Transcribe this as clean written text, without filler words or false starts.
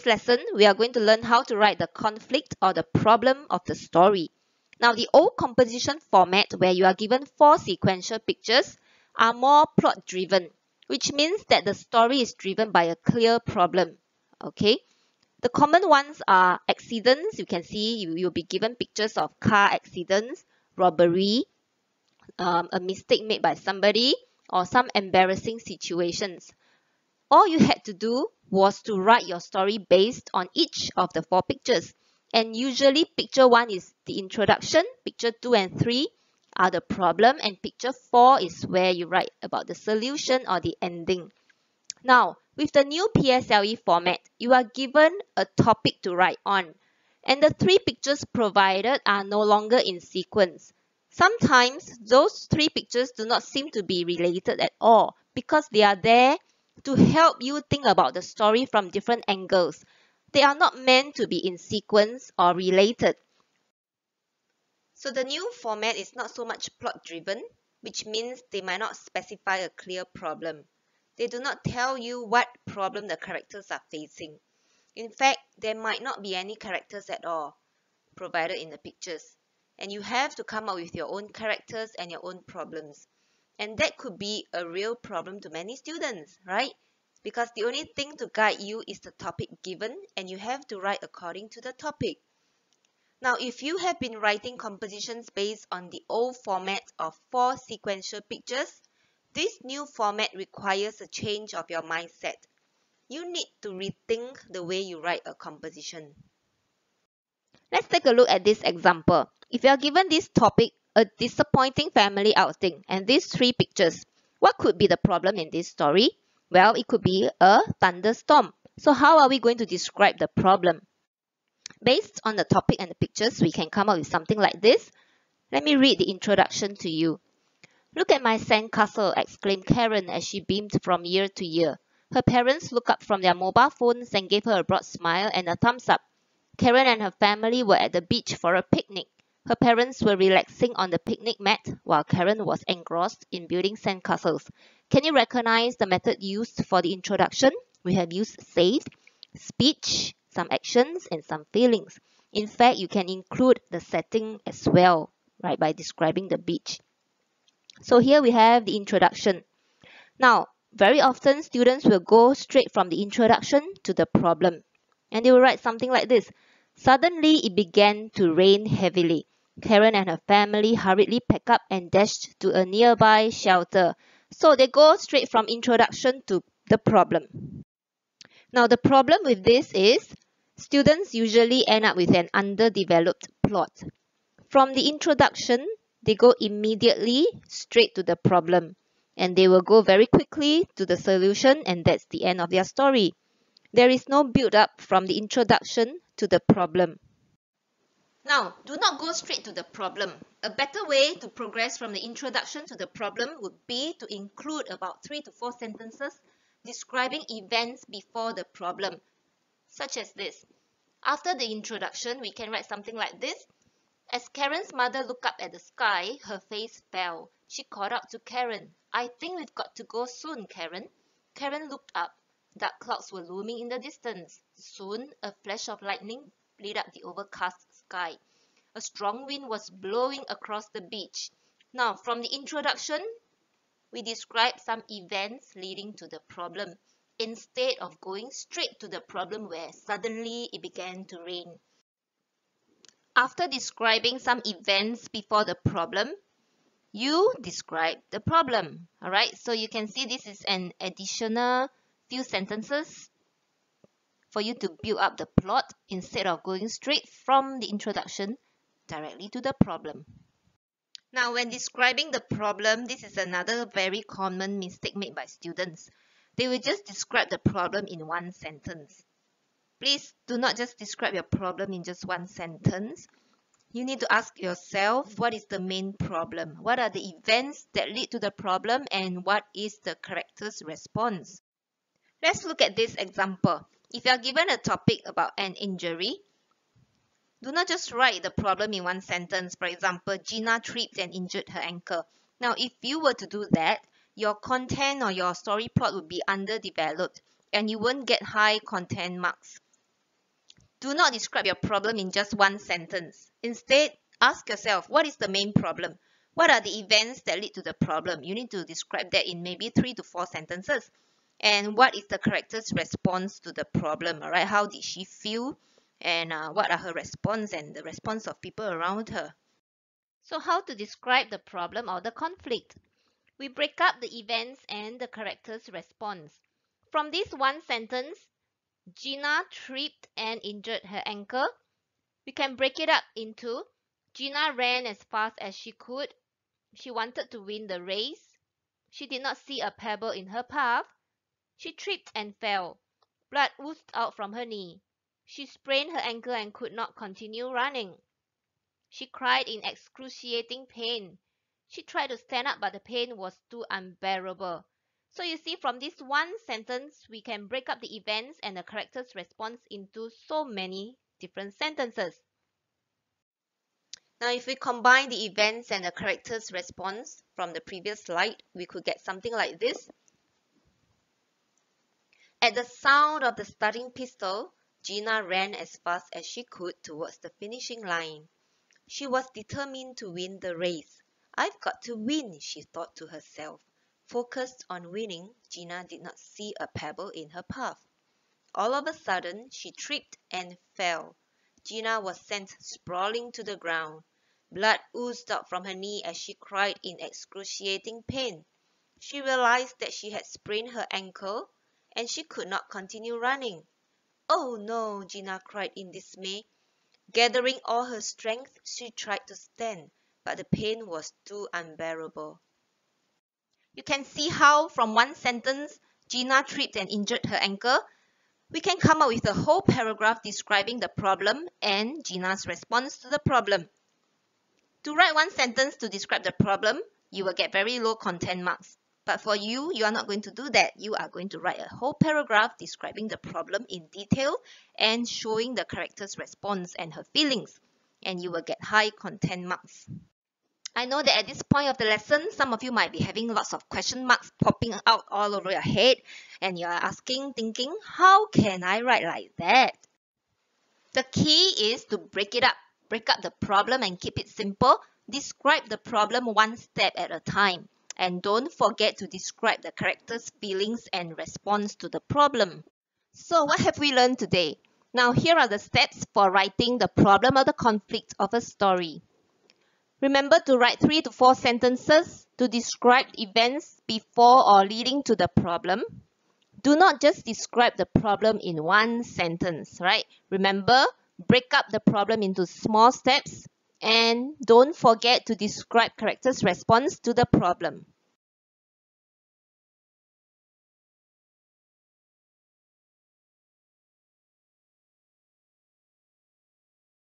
this lesson, we are going to learn how to write the conflict or the problem of the story. Now, the old composition format where you are given 4 sequential pictures are more plot-driven, which means that the story is driven by a clear problem. Okay? The common ones are accidents. You can see you'll be given pictures of car accidents, robbery, a mistake made by somebody, or some embarrassing situations. All you had to do was to write your story based on each of the 4 pictures. And usually picture 1 is the introduction, picture 2 and 3 are the problem, and picture 4 is where you write about the solution or the ending. Now, with the new PSLE format, you are given a topic to write on, and the 3 pictures provided are no longer in sequence. Sometimes those 3 pictures do not seem to be related at all because they are there to help you think about the story from different angles. They are not meant to be in sequence or related. So the new format is not so much plot-driven, which means they might not specify a clear problem. They do not tell you what problem the characters are facing. In fact, there might not be any characters at all provided in the pictures. And you have to come up with your own characters and your own problems. And that could be a real problem to many students, right? Because the only thing to guide you is the topic given, and you have to write according to the topic. Now, if you have been writing compositions based on the old format of 4 sequential pictures, this new format requires a change of your mindset. You need to rethink the way you write a composition. Let's take a look at this example. If you are given this topic, a disappointing family outing, and these 3 pictures, what could be the problem in this story? Well, it could be a thunderstorm. So how are we going to describe the problem? Based on the topic and the pictures, we can come up with something like this. Let me read the introduction to you. "Look at my sandcastle," exclaimed Karen as she beamed from year to year. Her parents looked up from their mobile phones and gave her a broad smile and a thumbs up. Karen and her family were at the beach for a picnic. Her parents were relaxing on the picnic mat while Karen was engrossed in building sandcastles. Can you recognize the method used for the introduction? We have used saved, speech, some actions, and some feelings. In fact, you can include the setting as well, right, by describing the beach. So here we have the introduction. Now, very often students will go straight from the introduction to the problem. And they will write something like this. "Suddenly it began to rain heavily. Karen and her family hurriedly packed up and dashed to a nearby shelter." So they go straight from introduction to the problem. Now the problem with this is students usually end up with an underdeveloped plot. From the introduction, they go immediately straight to the problem, and they will go very quickly to the solution, and that's the end of their story. There is no build-up from the introduction to the problem. Now, do not go straight to the problem. A better way to progress from the introduction to the problem would be to include about 3 to 4 sentences describing events before the problem, such as this. After the introduction, we can write something like this. "As Karen's mother looked up at the sky, her face fell. She called out to Karen, 'I think we've got to go soon, Karen.' Karen looked up. Dark clouds were looming in the distance. Soon, a flash of lightning lit up the overcast sky. A strong wind was blowing across the beach." Now, from the introduction, we describe some events leading to the problem, instead of going straight to the problem where suddenly it began to rain. After describing some events before the problem, you describe the problem. Alright, so you can see this is an additional few sentences for you to build up the plot instead of going straight from the introduction directly to the problem. Now, when describing the problem, this is another very common mistake made by students. They will just describe the problem in one sentence. Please do not just describe your problem in just one sentence. You need to ask yourself, what is the main problem? What are the events that lead to the problem, and what is the character's response? Let's look at this example. If you are given a topic about an injury, do not just write the problem in one sentence. For example, Gina tripped and injured her ankle. Now, if you were to do that, your content or your story plot would be underdeveloped and you won't get high content marks. Do not describe your problem in just one sentence. Instead, ask yourself, what is the main problem? What are the events that lead to the problem? You need to describe that in maybe 3 to 4 sentences. And what is the character's response to the problem? All right, how did she feel? And what are her response and the response of people around her? So how to describe the problem or the conflict? We break up the events and the character's response. From this one sentence, Gina tripped and injured her ankle. We can break it up into Gina ran as fast as she could. She wanted to win the race. She did not see a pebble in her path. She tripped and fell. Blood oozed out from her knee. She sprained her ankle and could not continue running. She cried in excruciating pain. She tried to stand up, but the pain was too unbearable. So you see, from this one sentence, we can break up the events and the character's response into so many different sentences. Now, if we combine the events and the character's response from the previous slide, we could get something like this. At the sound of the starting pistol, Gina ran as fast as she could towards the finishing line. She was determined to win the race. I've got to win, she thought to herself. Focused on winning, Gina did not see a pebble in her path. All of a sudden, she tripped and fell. Gina was sent sprawling to the ground. Blood oozed out from her knee as she cried in excruciating pain. She realized that she had sprained her ankle and she could not continue running. Oh no, Gina cried in dismay. Gathering all her strength, she tried to stand, but the pain was too unbearable. You can see how from one sentence, Gina tripped and injured her ankle. We can come up with a whole paragraph describing the problem and Gina's response to the problem. To write one sentence to describe the problem, you will get very low content marks. But for you, you are not going to do that. You are going to write a whole paragraph describing the problem in detail and showing the character's response and her feelings. And you will get high content marks. I know that at this point of the lesson, some of you might be having lots of question marks popping out all over your head. And you are asking, thinking, how can I write like that? The key is to break it up. Break up the problem and keep it simple. Describe the problem one step at a time. And don't forget to describe the character's feelings and response to the problem. So what have we learned today? Now here are the steps for writing the problem or the conflict of a story. Remember to write 3 to 4 sentences to describe events before or leading to the problem. Do not just describe the problem in one sentence, right? Remember, break up the problem into small steps. And don't forget to describe character's response to the problem.